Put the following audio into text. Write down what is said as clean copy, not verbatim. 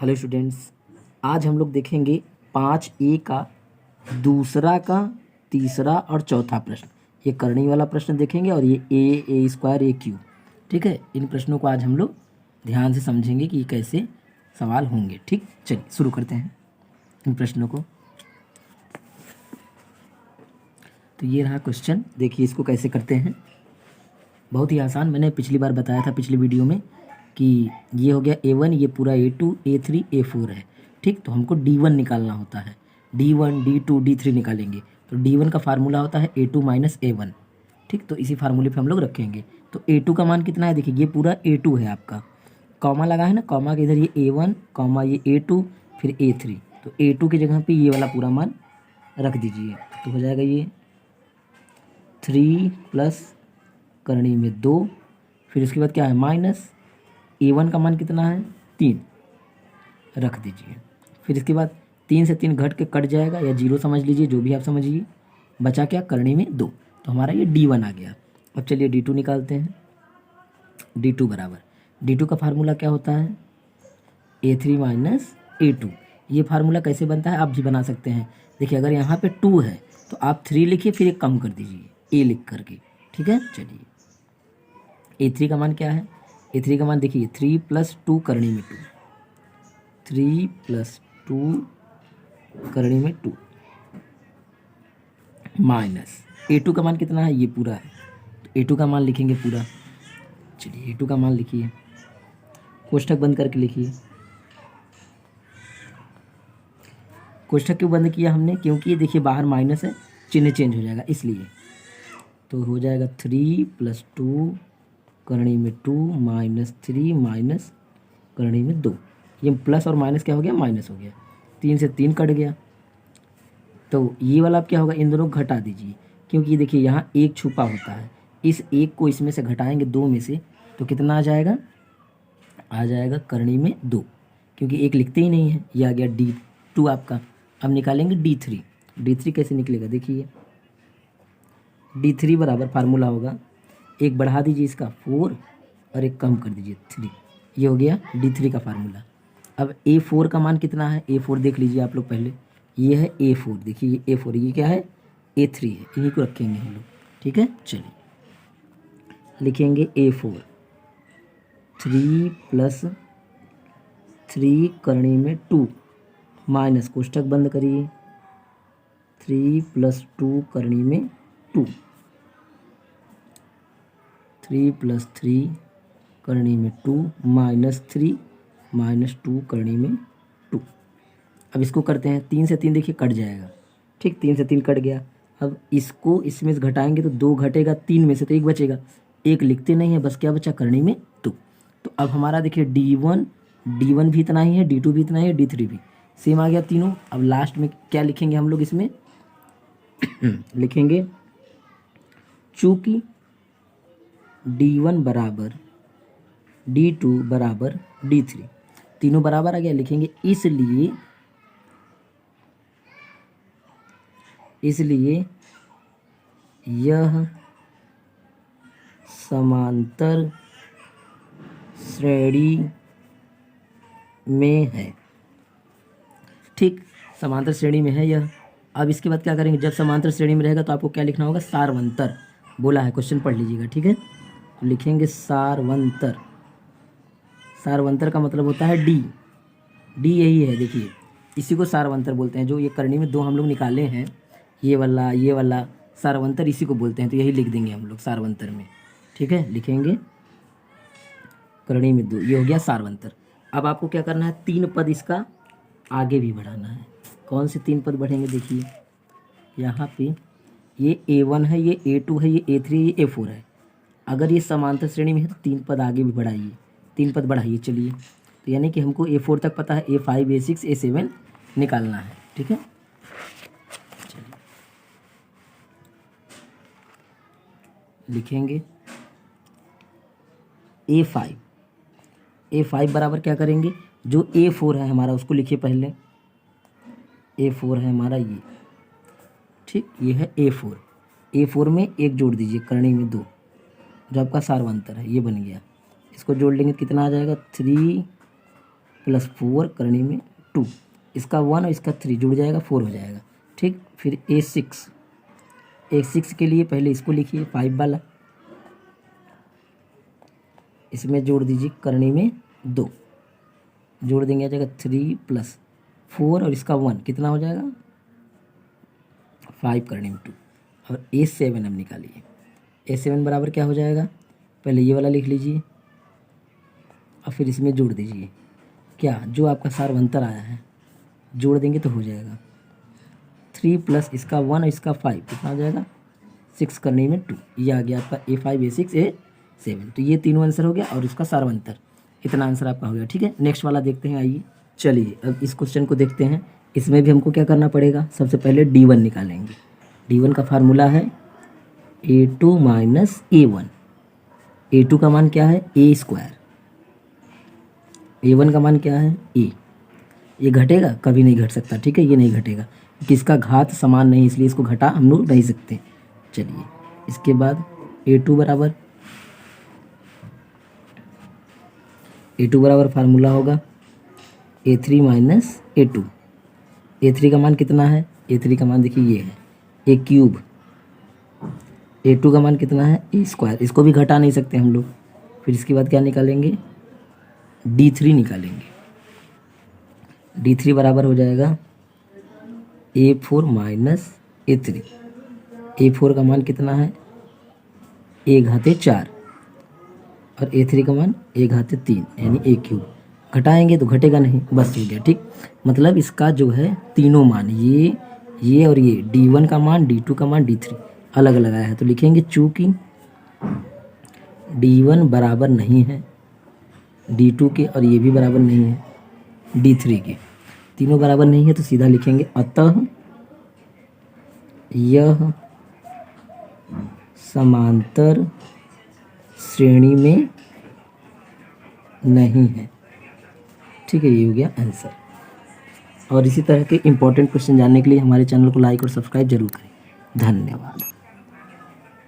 Hello students, आज हम लोग देखेंगे 5A का दूसरा का तीसरा और चौथा प्रश्न। ये करनी वाला प्रश्न देखेंगे और ये ए स्क्वायर ए क्यू। ठीक है, इन प्रश्नों को आज हम लोग ध्यान से समझेंगे कि कैसे सवाल होंगे। ठीक, चलिए शुरू करते हैं इन प्रश्नों को। तो ये रहा क्वेश्चन, देखिए इसको कैसे करते हैं। बहुत ही आसान, मैंने पिछली बार बताया था पिछली वीडियो में कि ये हो गया A1, ये पूरा A2, A3, A4 है। ठीक, तो हमको D1 निकालना होता है। D1, D2, D3 निकालेंगे तो D1 का फार्मूला होता है A2 माइनस A1। ठीक, तो इसी फार्मूले पे हम लोग रखेंगे। तो A2 का मान कितना है, देखिए ये पूरा A2 है आपका, कॉमा लगा है ना, कॉमा के इधर ये A1 कॉमा ये A2 फिर A3। तो A2 की जगह पे ये वाला पूरा मान रख दीजिए, तो हो जाएगा ये 3 प्लस करनी में 2, फिर उसके बाद क्या है माइनस A1 का मान कितना है 3 रख दीजिए। फिर इसके बाद 3 से 3 घट के कट जाएगा, या 0 समझ लीजिए, जो भी आप समझिए। बचा क्या, करनी में 2, तो हमारा ये D1 आ गया। अब चलिए D2 निकालते हैं। D2 बराबर, D2 का फार्मूला क्या होता है A3 माइनस A2। ये फार्मूला कैसे बनता है आप भी बना सकते हैं। देखिए अगर यहाँ पे 2 है तो आप 3 लिखिए, फिर एक कम कर दीजिए A लिख करके। ठीक है, चलिए A3 का मान क्या है, A3 का मान देखिए 3 प्लस 2 करनी में 2, 3 प्लस 2 करनी में 2 माइनस A2 का मान कितना है, ये पूरा है, तो A2 का मान लिखेंगे पूरा। चलिए A2 का मान लिखिए, कोष्ठक बंद करके लिखिए। कोष्ठक क्यों बंद किया हमने, क्योंकि ये देखिए बाहर माइनस है, चिन्ह चेंज हो जाएगा इसलिए। तो हो जाएगा 3 प्लस 2 करनी में 2 माइनस 3 माइनस करनी में 2। ये प्लस और माइनस क्या हो गया, माइनस हो गया। 3 से 3 कट गया, तो ये वाला अब क्या होगा, इन दोनों को घटा दीजिए, क्योंकि देखिए यहाँ एक छुपा होता है। इस एक को इसमें से घटाएंगे 2 में से, तो कितना आ जाएगा, आ जाएगा करनी में 2, क्योंकि एक लिखते ही नहीं है। ये आ गया D2 आपका। अब निकालेंगे D3। D3 कैसे निकलेगा, देखिए D3 बराबर फार्मूला होगा, एक बढ़ा दीजिए इसका 4 और एक कम कर दीजिए 3। ये हो गया D3 का फार्मूला। अब A4 का मान कितना है, A4 देख लीजिए आप लोग पहले। ये है A4, देखिए ये A4, ये क्या है A3 है, इन्हीं को रखेंगे हम लोग। ठीक है, चलिए लिखेंगे A4 3 प्लस 3 करनी में 2 माइनस कोष्ठक बंद करिए 3 प्लस 2 करनी में 2, 3 प्लस 3 करनी में 2 माइनस 3 माइनस 2 करनी में 2। अब इसको करते हैं, 3 से 3 देखिए कट जाएगा। ठीक, 3 से 3 कट गया। अब इसको इसमें से घटाएंगे तो 2 घटेगा, 3 में से तो 1 बचेगा, 1 लिखते नहीं है, बस क्या बचा करनी में 2। तो अब हमारा देखिए D1 भी इतना ही है, D2 भी इतना ही है, D3 भी सेम आ गया तीनों। अब लास्ट में क्या लिखेंगे हम लोग इसमें लिखेंगे चूँकि D1 बराबर D2 बराबर D3, तीनों बराबर आ गया, लिखेंगे इसलिए यह समांतर श्रेणी में है। ठीक, समांतर श्रेणी में है यह। अब इसके बाद क्या करेंगे, जब समांतर श्रेणी में रहेगा तो आपको क्या लिखना होगा, सारवंतर बोला है, क्वेश्चन पढ़ लीजिएगा। ठीक है, तो लिखेंगे सारवंतर। सारवंतर का मतलब होता है डी यही है, देखिए इसी को सारवंतर बोलते हैं। जो ये करनी में 2 हम लोग निकाले हैं, ये वाला सारवंतर इसी को बोलते हैं, तो यही लिख देंगे हम लोग सारवंतर में। ठीक है, लिखेंगे करनी में 2, ये हो गया सारवंतर। अब आपको क्या करना है, 3 पद इसका आगे भी बढ़ाना है। कौन से 3 पद बढ़ेंगे, देखिए यहाँ पे ये A1 है, ये A2 है, ये A3 है, ये A4 है। अगर ये समांतर श्रेणी में है तो 3 पद आगे भी बढ़ाइए, 3 पद बढ़ाइए। चलिए, तो यानी कि हमको A4 तक पता है, A5 A6 A7 निकालना है। ठीक है, चलिए लिखेंगे A5 बराबर क्या करेंगे, जो A4 है हमारा उसको लिखिए पहले। A4 है हमारा ये, ठीक, ये है A4 में 1 जोड़ दीजिए करनी में 2, जो आपका सारवंतर है, ये बन गया। इसको जोड़ लेंगे तो कितना आ जाएगा, 3 प्लस 4 करने में 2, इसका 1 और इसका 3 जुड़ जाएगा, 4 हो जाएगा। ठीक, फिर A6 के लिए पहले इसको लिखिए 5 वाला, इसमें जोड़ दीजिए करने में 2, जोड़ देंगे आ जाएगा 3 प्लस 4 और इसका 1 कितना हो जाएगा 5 करने में 2। और A7 हम निकालिए, A7 बराबर क्या हो जाएगा, पहले ये वाला लिख लीजिए और फिर इसमें जोड़ दीजिए क्या, जो आपका सारवंतर आया है जोड़ देंगे तो हो जाएगा 3 प्लस इसका 1 और इसका 5 कितना हो जाएगा 6 करने में 2। ये आ गया आपका A5 A6 A7। तो ये तीनों आंसर हो गया और इसका सारवंतर, इतना आंसर आपका हो गया। ठीक है, नेक्स्ट वाला देखते हैं। आइए चलिए अब इस क्वेश्चन को देखते हैं। इसमें भी हमको क्या करना पड़ेगा, सबसे पहले D1 निकालेंगे। D1 का फार्मूला है A2 माइनस A1। A2 का मान क्या है A स्क्वायर, A1 का मान क्या है A। ये घटेगा, कभी नहीं घट सकता। ठीक है, ये नहीं घटेगा क्योंकि इसका घात समान नहीं, इसलिए इसको घटा हम लोग नहीं सकते। चलिए इसके बाद A2 बराबर फार्मूला होगा A3 माइनस A2। A3 का मान कितना है, A3 का मान देखिए ये है A क्यूब। A2 का मान कितना है A स्क्वायर, इसको भी घटा नहीं सकते हम लोग। फिर इसके बाद क्या निकालेंगे D3 निकालेंगे। D3 बराबर हो जाएगा A4 माइनस A3। A4 का मान कितना है A घाते 4 और A3 का मान A घाते 3 यानी A क्यूब। घटाएंगे तो घटेगा नहीं, बस हो गया। ठीक, मतलब इसका जो है तीनों मान ये और ये D1 का मान D2 का मान D3 अलग अलग आया है, तो लिखेंगे चूँकि D1 बराबर नहीं है D2 के और ये भी बराबर नहीं है D3 के, तीनों बराबर नहीं है, तो सीधा लिखेंगे अतः यह समांतर श्रेणी में नहीं है। ठीक है, ये हो गया आंसर। और इसी तरह के इम्पोर्टेंट क्वेश्चन जानने के लिए हमारे चैनल को लाइक और सब्सक्राइब जरूर करें। धन्यवाद।